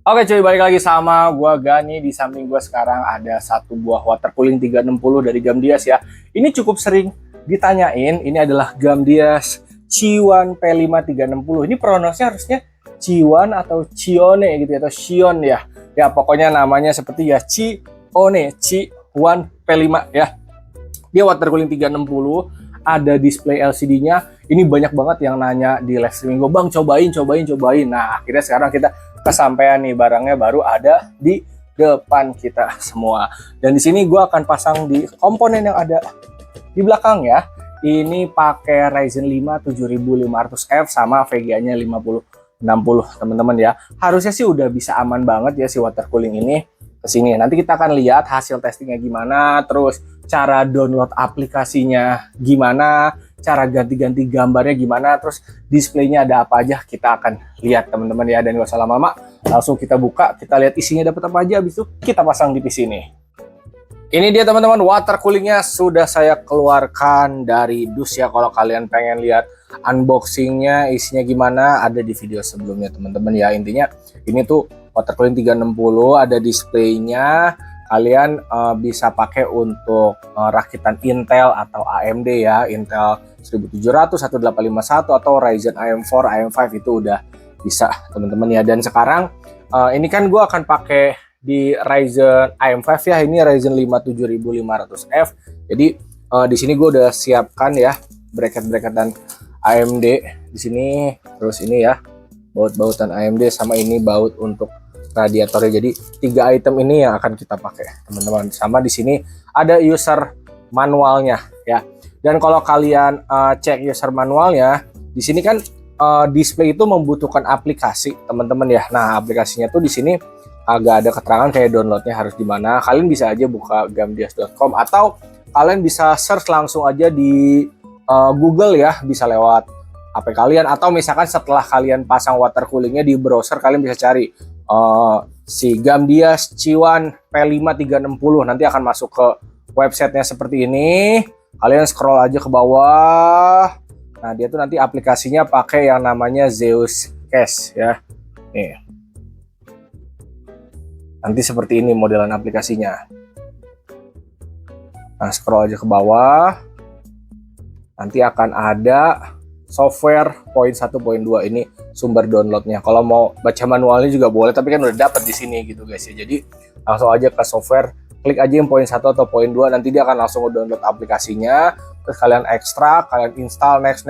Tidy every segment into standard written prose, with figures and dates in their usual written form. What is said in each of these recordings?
Oke cuy, balik lagi sama gua Gani. Di samping gua sekarang ada satu buah water cooling 360 dari Gamdias ya. Ini cukup sering ditanyain. Ini adalah Gamdias Ciwan P5 360. Ini pronosnya harusnya Ciwan atau Cione gitu ya, atau Xion ya. Ya pokoknya namanya seperti ya Cione, Ciwan P5 ya. Dia water cooling 360, ada display LCD-nya. Ini banyak banget yang nanya di live streaming gue, "Bang, cobain." Nah, akhirnya sekarang kita kesampaian nih, barangnya baru ada di depan kita semua. Dan di sini gue akan pasang di komponen yang ada di belakang ya. Ini pakai Ryzen 5 7500F sama VGA-nya 5060 teman-teman ya. Harusnya sih udah bisa aman banget ya si water cooling ini ke sini. Nanti kita akan lihat hasil testingnya gimana, terus cara download aplikasinya gimana, cara ganti-ganti gambarnya gimana, terus displaynya ada apa aja, kita akan lihat teman-teman ya. Dan gak usah lama-lama, langsung kita buka, kita lihat isinya dapat apa aja, habis itu kita pasang di PC ini. Ini dia teman-teman, water coolingnya sudah saya keluarkan dari dus ya. Kalau kalian pengen lihat unboxingnya, isinya gimana, ada di video sebelumnya teman-teman ya. Intinya ini tuh water cooling 360, ada displaynya. Kalian bisa pakai untuk rakitan Intel atau AMD ya, Intel 1700, 1851 atau Ryzen AM4, AM5 itu udah bisa teman-teman ya. Dan sekarang ini kan gue akan pakai di Ryzen AM5 ya, ini Ryzen 5 7500F. Jadi di sini gue udah siapkan ya bracket-bracketan AMD di sini, terus ini ya baut-bautan AMD, sama ini baut untuk radiatornya. Jadi 3 item ini yang akan kita pakai teman-teman. Sama di sini ada user manualnya ya. Dan kalau kalian cek user manualnya, di sini kan display itu membutuhkan aplikasi teman-teman ya. Nah, aplikasinya tuh di sini agak ada keterangan kayak downloadnya harus di mana. Kalian bisa aja buka gamdias.com atau kalian bisa search langsung aja di Google ya, bisa lewat HP kalian, atau misalkan setelah kalian pasang water coolingnya di browser, kalian bisa cari si Gamdias Ciwan P5 360, nanti akan masuk ke websitenya seperti ini. Kalian scroll aja ke bawah. Nah, dia tuh nanti aplikasinya pakai yang namanya Zeus Cache ya. Nih. Nanti seperti ini modelan aplikasinya. Nah, scroll aja ke bawah. Nanti akan ada software poin 1.2 ini sumber downloadnya. Kalau mau baca manualnya juga boleh, tapi kan udah dapat di sini gitu guys ya. Jadi langsung aja ke software, klik aja yang poin 1 atau poin 2, nanti dia akan langsung download aplikasinya. Terus kalian ekstrak, kalian install, next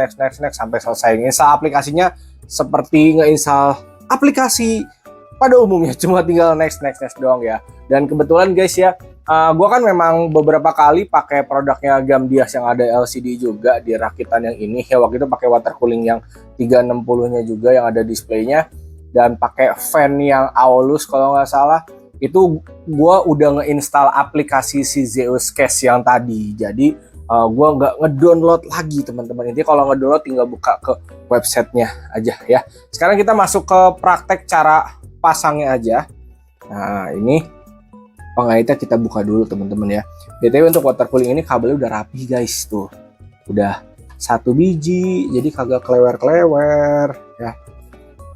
sampai selesai. Install aplikasinya seperti ngeinstall aplikasi pada umumnya, cuma tinggal next doang ya. Dan kebetulan guys ya, gue kan memang beberapa kali pakai produknya Gamdias yang ada LCD juga di rakitan yang ini ya. Waktu itu pakai water cooling yang 360-nya juga yang ada displaynya, dan pakai fan yang Aulus kalau nggak salah. Itu gue udah ngeinstall aplikasi si Zeus Cache yang tadi. Jadi gue nggak ngedownload lagi teman-teman. Intinya kalau ngedownload tinggal buka ke websitenya aja ya. Sekarang kita masuk ke praktek cara pasangnya aja. Nah, ini pengaitnya kita buka dulu teman-teman ya. BTW untuk water cooling ini kabelnya udah rapi guys tuh. Udah 1 biji, jadi kagak klewer-klewer ya.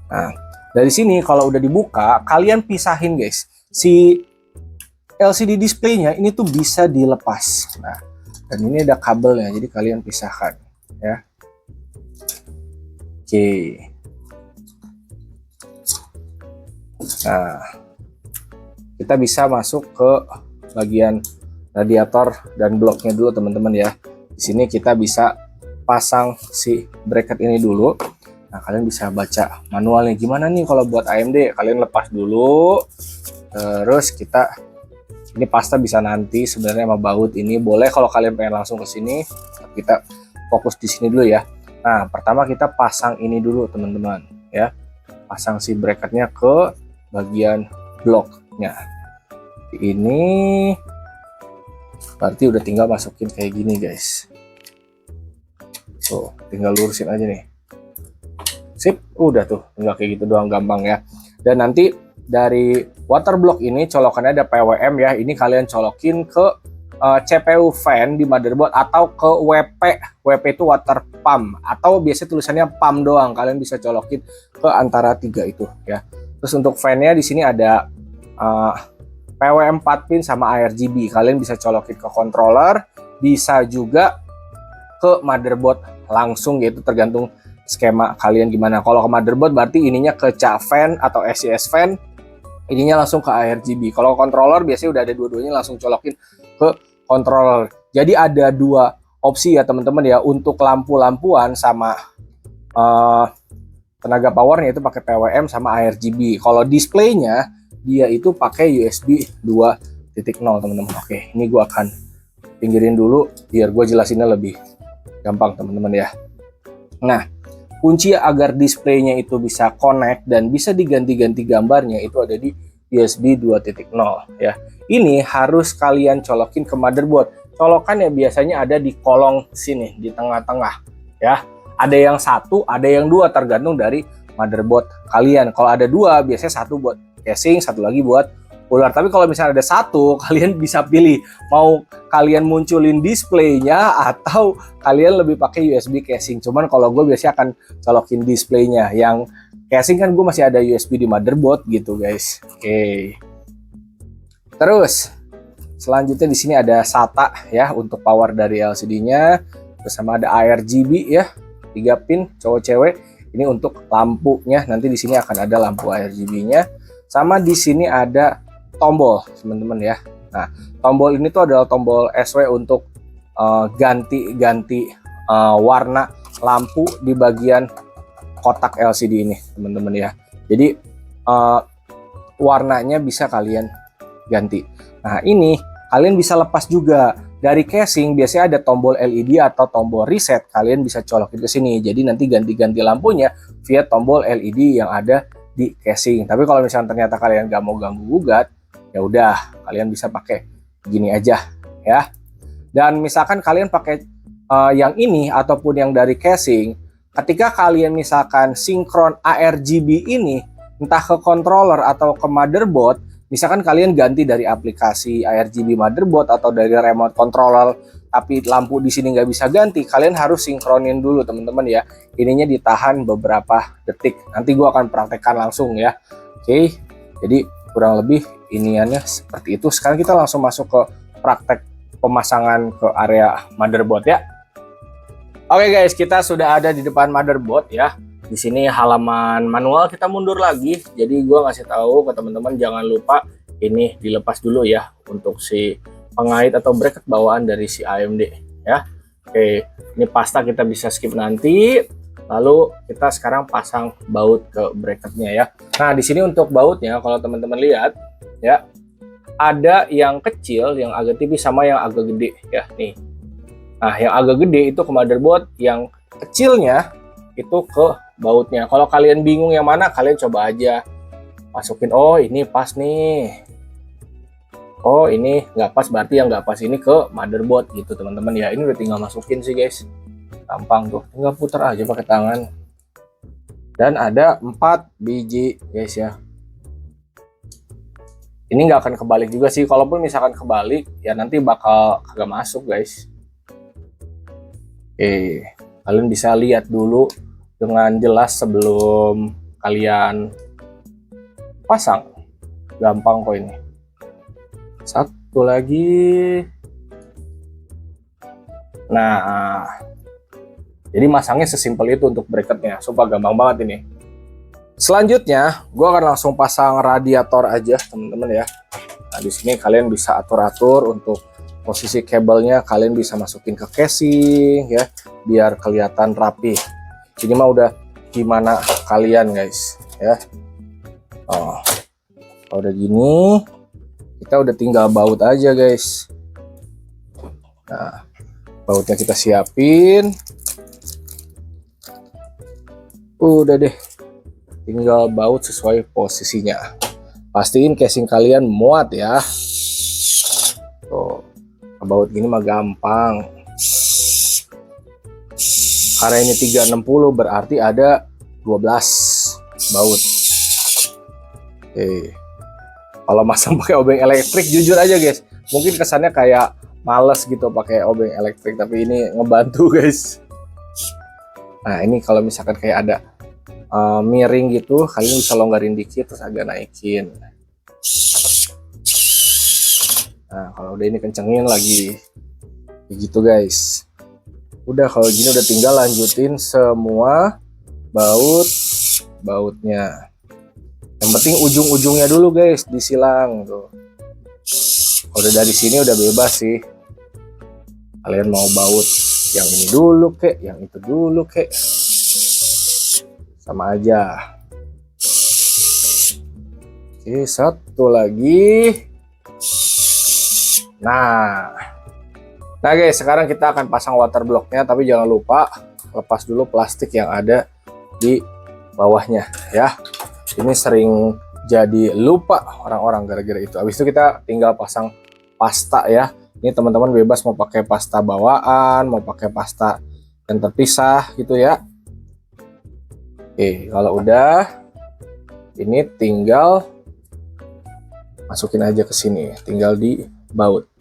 Nah, dari sini kalau udah dibuka, kalian pisahin guys. Si LCD displaynya ini tuh bisa dilepas. Nah, dan ini ada kabelnya, jadi kalian pisahkan ya. Oke. Nah, kita bisa masuk ke bagian radiator dan bloknya dulu teman-teman ya. Di sini kita bisa pasang si bracket ini dulu. Nah, kalian bisa baca manualnya gimana nih kalau buat AMD. Kalian lepas dulu. Terus ini pasta bisa nanti sebenarnya sama baut ini. Boleh kalau kalian pengen langsung ke sini. Kita fokus di sini dulu ya. Nah, pertama kita pasang ini dulu teman-teman ya. Pasang si bracketnya ke bagian bloknya. Ini berarti udah tinggal masukin kayak gini guys. Tuh, tinggal lurusin aja nih. Sip, udah tuh, tinggal kayak gitu doang, gampang ya. Dan nanti dari water block ini colokannya ada PWM ya. Ini kalian colokin ke CPU fan di motherboard atau ke WP. WP itu water pump atau biasanya tulisannya pump doang. Kalian bisa colokin ke antara tiga itu ya. Terus untuk fan-nya di sini ada PWM 4 pin sama RGB. Kalian bisa colokin ke controller, bisa juga ke motherboard langsung, yaitu tergantung skema kalian gimana. Kalau ke motherboard berarti ininya ke CA fan atau SCS fan, ininya langsung ke RGB. Kalau controller biasanya udah ada dua-duanya, langsung colokin ke controller. Jadi ada dua opsi ya teman-teman ya, untuk lampu-lampuan sama tenaga powernya itu pakai PWM sama RGB. Kalau displaynya dia itu pakai USB 2.0 teman-teman. Oke, ini gua akan pinggirin dulu biar gue jelasinnya lebih gampang teman-teman ya. Nah, kunci agar displaynya itu bisa connect dan bisa diganti-ganti gambarnya itu ada di USB 2.0 ya. Ini harus kalian colokin ke motherboard. Colokan ya biasanya ada di kolong sini di tengah-tengah ya. Ada yang satu, ada yang dua, tergantung dari motherboard kalian. Kalau ada dua, biasanya satu buat casing, satu lagi buat ular. Tapi kalau misalnya ada satu, kalian bisa pilih mau kalian munculin displaynya atau kalian lebih pakai USB casing. Cuman kalau gue biasanya akan colokin displaynya. Yang casing kan gue masih ada USB di motherboard gitu guys. Oke. Terus selanjutnya di sini ada SATA ya untuk power dari LCD-nya. Terus sama ada RGB ya, 3 pin cowok cewek. Ini untuk lampunya. Nanti di sini akan ada lampu RGB-nya. Sama di sini ada tombol teman-teman ya. Nah, tombol ini tuh adalah tombol SW untuk ganti-ganti warna lampu di bagian kotak LCD ini teman-teman ya. Jadi warnanya bisa kalian ganti. Nah, ini kalian bisa lepas juga. Dari casing biasanya ada tombol LED atau tombol reset, kalian bisa colokin ke sini. Jadi nanti ganti-ganti lampunya via tombol LED yang ada di casing. Tapi kalau misalnya ternyata kalian gak mau ganggu gugat, ya udah kalian bisa pakai gini aja ya. Dan misalkan kalian pakai yang ini ataupun yang dari casing, ketika kalian misalkan sinkron ARGB ini entah ke controller atau ke motherboard, misalkan kalian ganti dari aplikasi RGB motherboard atau dari remote controller, tapi lampu di sini nggak bisa ganti, kalian harus sinkronin dulu teman-teman ya. Ininya ditahan beberapa detik. Nanti gua akan praktekkan langsung ya. Oke, jadi kurang lebih iniannya seperti itu. Sekarang kita langsung masuk ke praktek pemasangan ke area motherboard ya. Oke guys, kita sudah ada di depan motherboard ya. Di sini halaman manual, kita mundur lagi. Jadi gua ngasih tahu ke teman-teman jangan lupa ini dilepas dulu ya untuk si pengait atau bracket bawaan dari si AMD ya. Oke, ini pasta kita bisa skip nanti. Lalu kita sekarang pasang baut ke bracketnya ya. Nah, di sini untuk bautnya kalau teman-teman lihat ya, ada yang kecil, yang agak tipis sama yang agak gede ya nih. Nah, yang agak gede itu ke motherboard, yang kecilnya itu ke bautnya. Kalau kalian bingung yang mana, kalian coba aja masukin, oh ini pas nih, oh ini nggak pas, berarti yang nggak pas ini ke motherboard gitu teman-teman ya. Ini udah tinggal masukin sih guys, gampang tuh, tinggal putar aja pakai tangan. Dan ada 4 biji guys ya. Ini nggak akan kebalik juga sih, kalaupun misalkan kebalik ya nanti bakal kagak masuk guys. Oke, kalian bisa lihat dulu dengan jelas sebelum kalian pasang. Gampang kok ini. Satu lagi. Nah, jadi masangnya sesimpel itu untuk bracketnya, sumpah gampang banget ini. Selanjutnya gue akan langsung pasang radiator aja teman-teman ya. Nah, di sini kalian bisa atur-atur untuk posisi kabelnya, kalian bisa masukin ke casing ya biar kelihatan rapi. Ini mah udah gimana kalian guys ya. Oh, kalau udah gini kita udah tinggal baut aja guys. Nah, bautnya kita siapin. Udah deh, tinggal baut sesuai posisinya. Pastiin casing kalian muat ya. Tuh, baut gini mah gampang. Karena ini 360 berarti ada 12 baut. Oke. Kalau masang pakai obeng elektrik, jujur aja guys, mungkin kesannya kayak males gitu pakai obeng elektrik, tapi ini ngebantu guys. Nah ini kalau misalkan kayak ada miring gitu, kalian bisa longgarin dikit terus agak naikin. Nah kalau udah ini kencengin lagi, begitu guys. Udah kalau gini udah tinggal lanjutin semua bautnya. Yang penting ujung-ujungnya dulu guys disilang tuh. Udah dari sini udah bebas sih. Kalian mau baut yang ini dulu kek, yang itu dulu kek, sama aja. Oke, satu lagi. Nah guys, sekarang kita akan pasang water blocknya, tapi jangan lupa lepas dulu plastik yang ada di bawahnya ya. Ini sering jadi lupa orang-orang gara-gara itu. Habis itu kita tinggal pasang pasta ya. Ini teman-teman bebas mau pakai pasta bawaan, mau pakai pasta yang terpisah gitu ya. Oke, kalau udah ini tinggal masukin aja ke sini, tinggal di baut.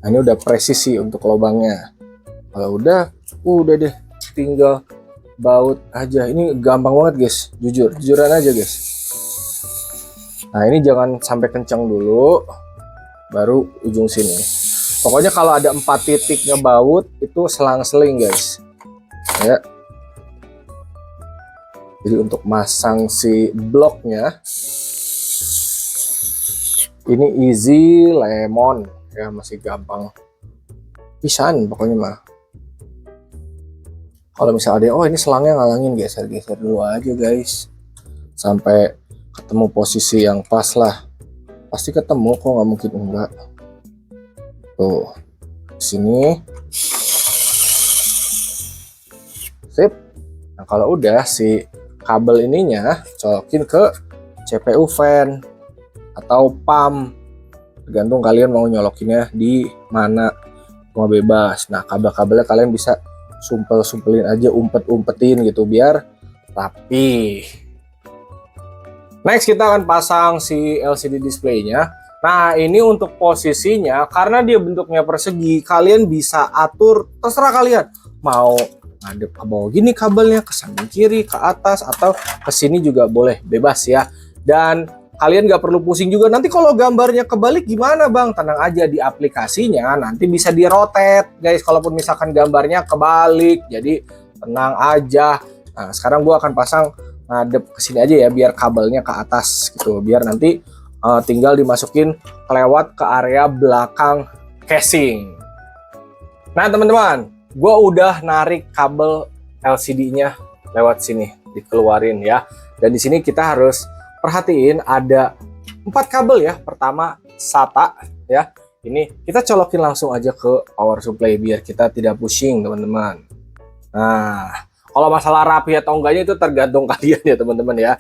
Nah, ini udah presisi untuk lubangnya. Kalau udah deh tinggal baut aja. Ini gampang banget guys, jujuran aja guys. Nah ini jangan sampai kencang dulu, baru ujung sini. Pokoknya kalau ada 4 titik ngebaut itu selang-seling guys ya. Jadi untuk masang si bloknya ini easy lemon ya, masih gampang pisan pokoknya mah. Kalau misalnya ada, oh ini selangnya ngalangin, geser dulu aja guys sampai ketemu posisi yang pas lah. Pasti ketemu kok, nggak mungkin enggak. Tuh sini sip. Nah kalau udah si kabel ininya colokin ke CPU fan atau pump, tergantung kalian mau nyolokinnya di mana, mau bebas. Nah kabel-kabelnya kalian bisa sumpelin aja, umpetin gitu biar rapi. Next kita akan pasang si LCD displaynya. Nah ini untuk posisinya, karena dia bentuknya persegi, kalian bisa atur terserah kalian mau ngadep ke bawah gini kabelnya, ke samping kiri, ke atas, atau ke sini juga boleh, bebas ya. Dan kalian nggak perlu pusing juga nanti kalau gambarnya kebalik gimana bang, tenang aja, di aplikasinya nanti bisa di rotate guys kalaupun misalkan gambarnya kebalik, jadi tenang aja. Nah sekarang gua akan pasang ngadep ke sini aja ya biar kabelnya ke atas gitu, biar nanti tinggal dimasukin kelewat ke area belakang casing. Nah teman-teman, gua udah narik kabel LCD-nya lewat sini, dikeluarin ya. Dan di sini kita harus perhatiin ada 4 kabel ya. Pertama SATA ya. Ini kita colokin langsung aja ke power supply biar kita tidak pusing teman-teman. Nah, kalau masalah rapi atau enggaknya itu tergantung kalian ya teman-teman ya.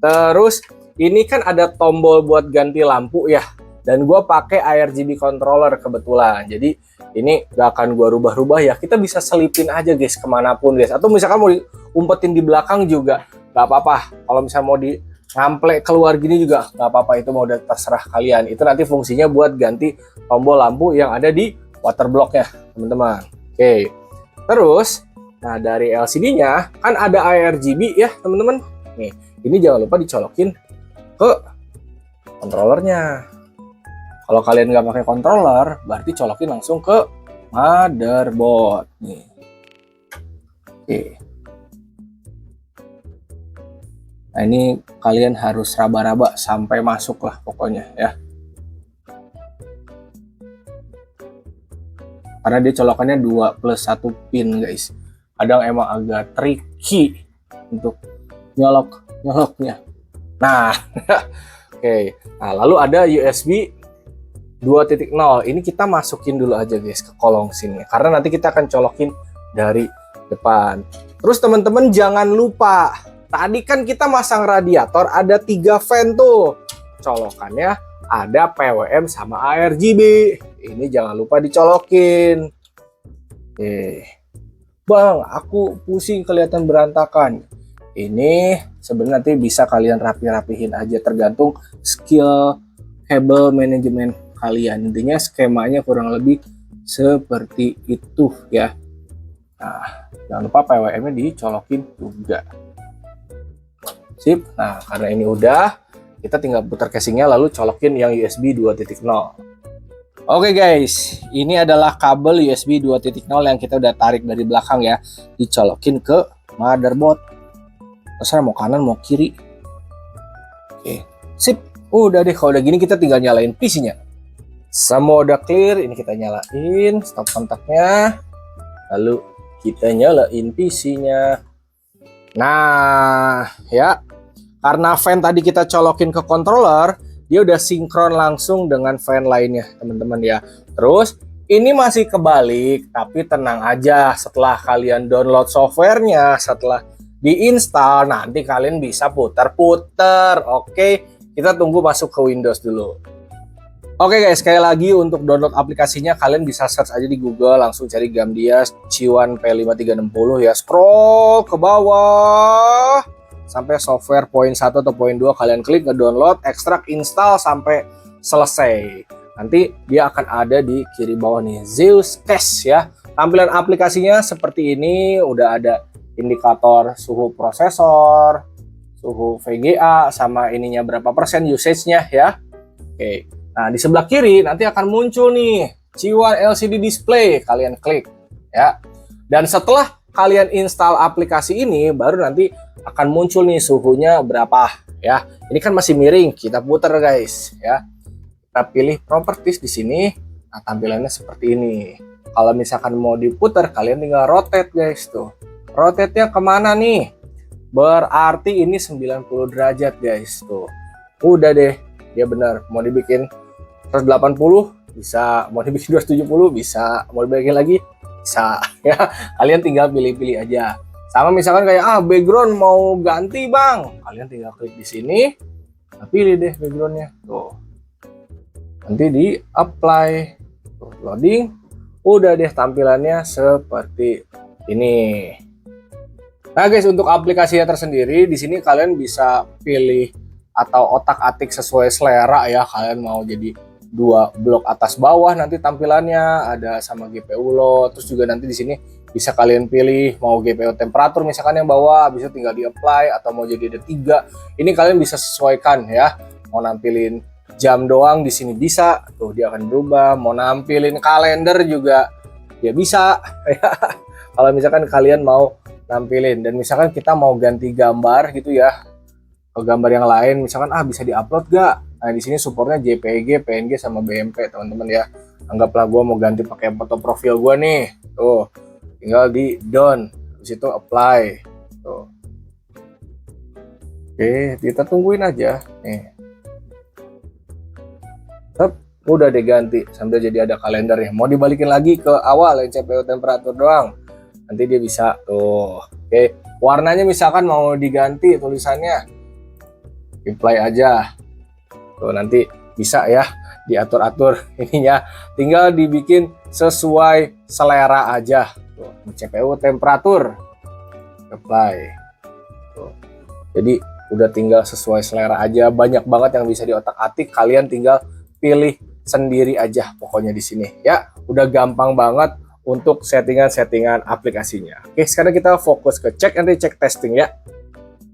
Terus ini kan ada tombol buat ganti lampu ya. Dan gue pakai RGB controller kebetulan. Jadi ini gak akan gue rubah-rubah ya. Kita bisa selipin aja guys kemanapun guys. Atau misalkan mau diumpetin di belakang juga gak apa-apa. Kalau misalnya mau di ngamplek keluar gini juga nggak apa-apa, itu mau udah terserah kalian. Itu nanti fungsinya buat ganti tombol lampu yang ada di water blocknya teman-teman. Oke, terus nah dari LCD-nya kan ada RGB ya teman-teman. Nih ini jangan lupa dicolokin ke controllernya. Kalau kalian nggak pakai controller berarti colokin langsung ke motherboard nih. Oke. Nah ini kalian harus raba-raba sampai masuk lah pokoknya ya. Karena dia colokannya 2 plus 1 pin guys. Kadang emang agak tricky untuk nyoloknya. Nah, oke. Nah lalu ada USB 2.0. Ini kita masukin dulu aja guys ke kolong sini. Karena nanti kita akan colokin dari depan. Terus teman-teman jangan lupa, tadi kan kita masang radiator ada 3 fan tuh. Colokannya ada PWM sama ARGB. Ini jangan lupa dicolokin. Bang, aku pusing kelihatan berantakan. Ini sebenarnya nanti bisa kalian rapi-rapihin aja, tergantung skill kabel manajemen kalian. Intinya skemanya kurang lebih seperti itu ya. Nah, jangan lupa PWM-nya dicolokin juga. Sip. Nah, karena ini udah, kita tinggal putar casingnya lalu colokin yang USB 2.0. Oke guys, ini adalah kabel USB 2.0 yang kita udah tarik dari belakang ya, dicolokin ke motherboard. Terserah mau kanan mau kiri. Oke, sip. Udah deh, kalau udah gini kita tinggal nyalain PC-nya. Semua udah clear, ini kita nyalain stop kontaknya. Lalu kita nyalain PC-nya. Nah, ya. Karena fan tadi kita colokin ke controller, dia udah sinkron langsung dengan fan lainnya, teman-teman ya. Terus ini masih kebalik, tapi tenang aja, setelah kalian download softwarenya, setelah diinstal, nanti kalian bisa putar-putar. Oke, kita tunggu masuk ke Windows dulu. Oke guys, sekali lagi untuk download aplikasinya kalian bisa search aja di Google, langsung cari Gamdia C1 P5360 ya. Scroll ke bawah sampai software poin 1 atau poin 2, kalian klik nge-download, ekstrak, install sampai selesai. Nanti dia akan ada di kiri bawah nih, Zeus Cache ya. Tampilan aplikasinya seperti ini, udah ada indikator suhu prosesor, suhu VGA, sama ininya berapa persen usage-nya ya. Oke. Nah, di sebelah kiri nanti akan muncul nih C1 LCD display, kalian klik ya. Dan setelah kalian install aplikasi ini, baru nanti akan muncul nih suhunya berapa ya. Ini kan masih miring, kita putar guys ya. Kita pilih properties di sini. Nah, tampilannya seperti ini. Kalau misalkan mau diputar, kalian tinggal rotate guys tuh. Rotate-nya kemana nih? Berarti ini 90 derajat guys tuh. Udah deh, dia benar. Mau dibikin 180 bisa, mau dibikin 270 bisa, mau dibikin lagi bisa ya. Kalian tinggal pilih-pilih aja. Sama misalkan kayak background mau ganti bang, kalian tinggal klik di sini, nah, pilih deh backgroundnya tuh, nanti di apply, tuh, loading, udah deh tampilannya seperti ini. Nah guys, untuk aplikasinya tersendiri di sini kalian bisa pilih atau otak-atik sesuai selera ya. Kalian mau jadi 2 blok atas bawah nanti tampilannya ada sama GPU load, terus juga nanti di sini bisa kalian pilih mau GPU temperatur misalkan yang bawah, bisa tinggal di apply, atau mau jadi ada 3. Ini kalian bisa sesuaikan ya. Mau nampilin jam doang di sini bisa, tuh dia akan berubah. Mau nampilin kalender juga ya bisa ya. Kalau misalkan kalian mau nampilin, dan misalkan kita mau ganti gambar gitu ya, ke gambar yang lain misalkan bisa diupload gak? Nah di sini supportnya JPG, PNG sama BMP teman-teman ya. Anggaplah gue mau ganti pakai foto profil gue nih, tuh tinggal di down, habis itu apply tuh. Oke, kita tungguin aja nih. Udah diganti sambil jadi ada kalendernya. Mau dibalikin lagi ke awal yang CPU temperatur doang, nanti dia bisa tuh. Oke, warnanya misalkan mau diganti tulisannya, apply aja tuh, nanti bisa ya diatur-atur ininya, tinggal dibikin sesuai selera aja tuh. CPU temperatur apply tuh. Jadi udah tinggal sesuai selera aja, banyak banget yang bisa diotak-atik, kalian tinggal pilih sendiri aja pokoknya di sini ya. Udah gampang banget untuk settingan-settingan aplikasinya. Oke, sekarang kita fokus ke cek and recheck testing ya.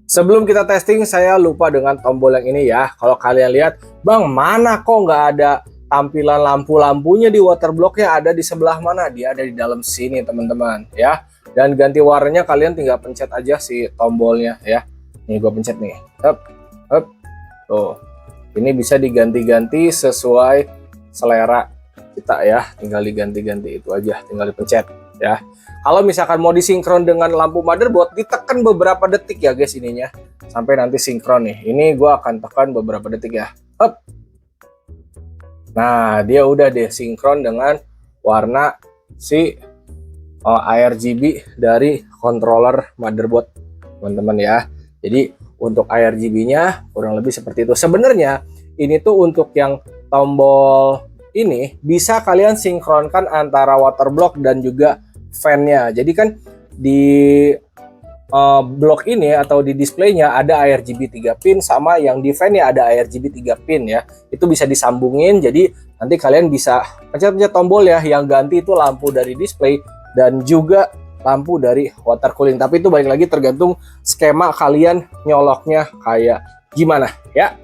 Sebelum kita testing, saya lupa dengan tombol yang ini ya. Kalau kalian lihat, bang mana kok nggak ada tampilan lampu-lampunya di waterblocknya, ada di sebelah mana? Dia ada di dalam sini teman-teman ya. Dan ganti warnanya kalian tinggal pencet aja si tombolnya ya. Nih gue pencet nih, up. Tuh, ini bisa diganti-ganti sesuai selera kita ya. Tinggal diganti-ganti itu aja, tinggal dipencet ya. Kalau misalkan mau disinkron dengan lampu motherboard, ditekan beberapa detik ya guys ininya, sampai nanti sinkron nih. Ini gue akan tekan beberapa detik ya. Up. Nah dia udah deh sinkron dengan warna si ARGB dari controller motherboard teman-teman ya. Jadi untuk ARGB-nya kurang lebih seperti itu. Sebenarnya ini tuh untuk yang tombol ini bisa kalian sinkronkan antara water block dan juga fan-nya. Jadi kan di blok ini atau di displaynya ada RGB 3 pin, sama yang di fan-nya ada RGB 3 pin ya. Itu bisa disambungin, jadi nanti kalian bisa pencet-pencet tombol ya, yang ganti itu lampu dari display dan juga lampu dari water cooling. Tapi itu balik lagi tergantung skema kalian nyoloknya kayak gimana ya.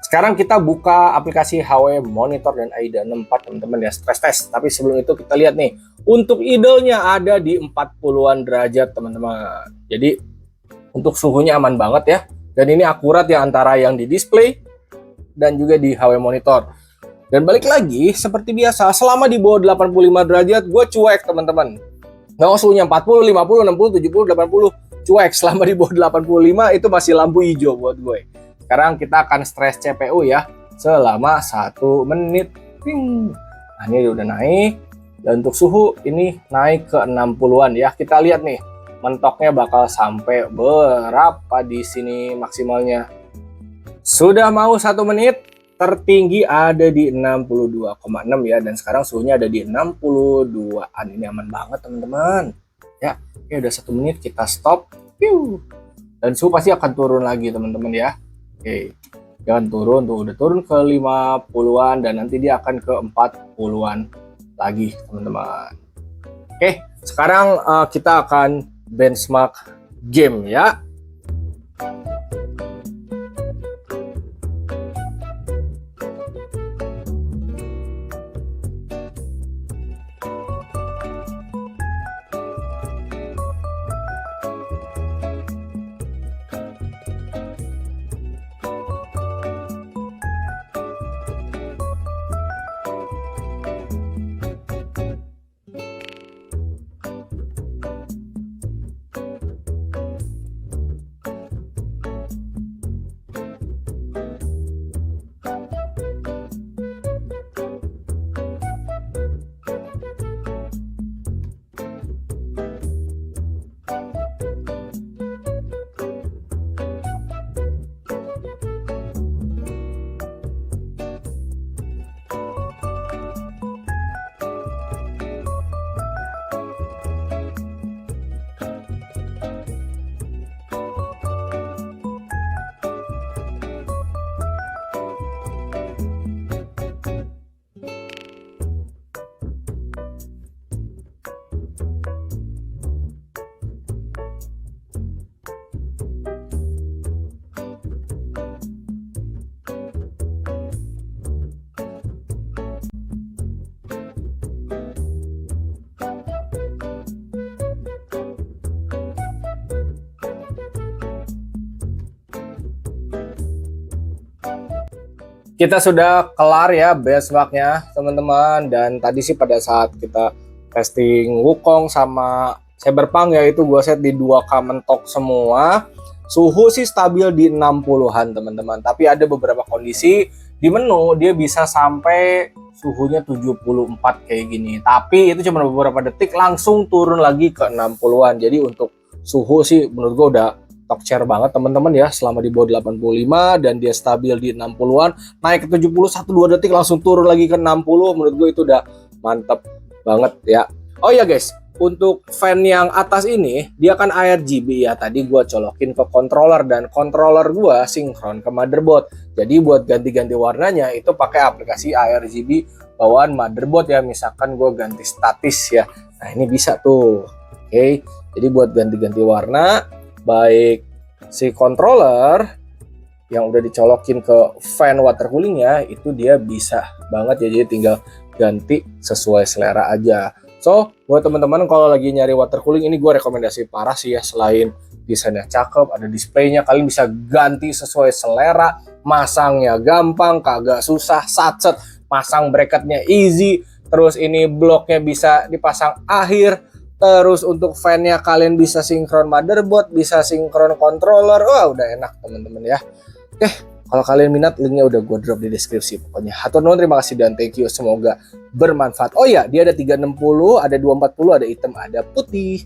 Sekarang kita buka aplikasi HW Monitor dan AIDA 64 teman-teman ya, stress test. Tapi sebelum itu kita lihat nih, untuk idle-nya ada di 40-an derajat teman-teman. Jadi untuk suhunya aman banget ya. Dan ini akurat ya antara yang di display dan juga di HW Monitor. Dan balik lagi seperti biasa, selama di bawah 85 derajat gue cuek teman-teman. Nah, suhunya 40, 50, 60, 70, 80 cuek. Selama di bawah 85 itu masih lampu hijau buat gue. Sekarang kita akan stress CPU ya selama 1 menit. Nah, ini udah naik. Dan untuk suhu ini naik ke 60-an ya. Kita lihat nih, mentoknya bakal sampai berapa di sini maksimalnya. Sudah mau 1 menit, tertinggi ada di 62,6 ya. Dan sekarang suhunya ada di 62-an. Ini aman banget teman-teman. Ya, oke, udah 1 menit, kita stop. Dan suhu pasti akan turun lagi teman-teman ya. Oke, jangan turun tuh, udah turun ke 50-an dan nanti dia akan ke 40-an lagi teman-teman. Oke, sekarang kita akan benchmark game ya. Kita sudah kelar ya benchmarknya teman-teman. Dan tadi sih pada saat kita testing Wukong sama Cyberpunk ya, itu gue set di 2K mentok semua. Suhu sih stabil di 60-an teman-teman. Tapi ada beberapa kondisi di menu dia bisa sampai suhunya 74 kayak gini. Tapi itu cuma beberapa detik langsung turun lagi ke 60-an. Jadi untuk suhu sih menurut gue udah top chair banget teman-teman ya, selama di bawah 85 dan dia stabil di 60-an, naik ke 70 1-2 detik langsung turun lagi ke 60. Menurut gue itu udah mantep banget ya. Oh ya guys, untuk fan yang atas ini dia kan RGB ya, tadi gue colokin ke controller dan controller gue sinkron ke motherboard. Jadi buat ganti-ganti warnanya itu pakai aplikasi RGB bawaan motherboard ya. Misalkan gue ganti statis ya, nah ini bisa tuh. Oke, jadi buat ganti-ganti warna, baik si controller yang udah dicolokin ke fan water coolingnya itu dia bisa banget ya, jadi tinggal ganti sesuai selera aja. So buat teman-teman kalau lagi nyari water cooling ini gue rekomendasi parah sih ya. Selain desainnya cakep, ada displaynya, kalian bisa ganti sesuai selera, masangnya gampang, kagak susah, satset, pasang bracketnya easy, terus ini bloknya bisa dipasang akhir. Terus untuk fan-nya kalian bisa sinkron motherboard, bisa sinkron controller. Wah, udah enak teman-teman ya. Oke, kalau kalian minat linknya udah gue drop di deskripsi pokoknya. Hatur nuhun, terima kasih dan thank you. Semoga bermanfaat. Oh ya, dia ada 360, ada 240, ada hitam, ada putih.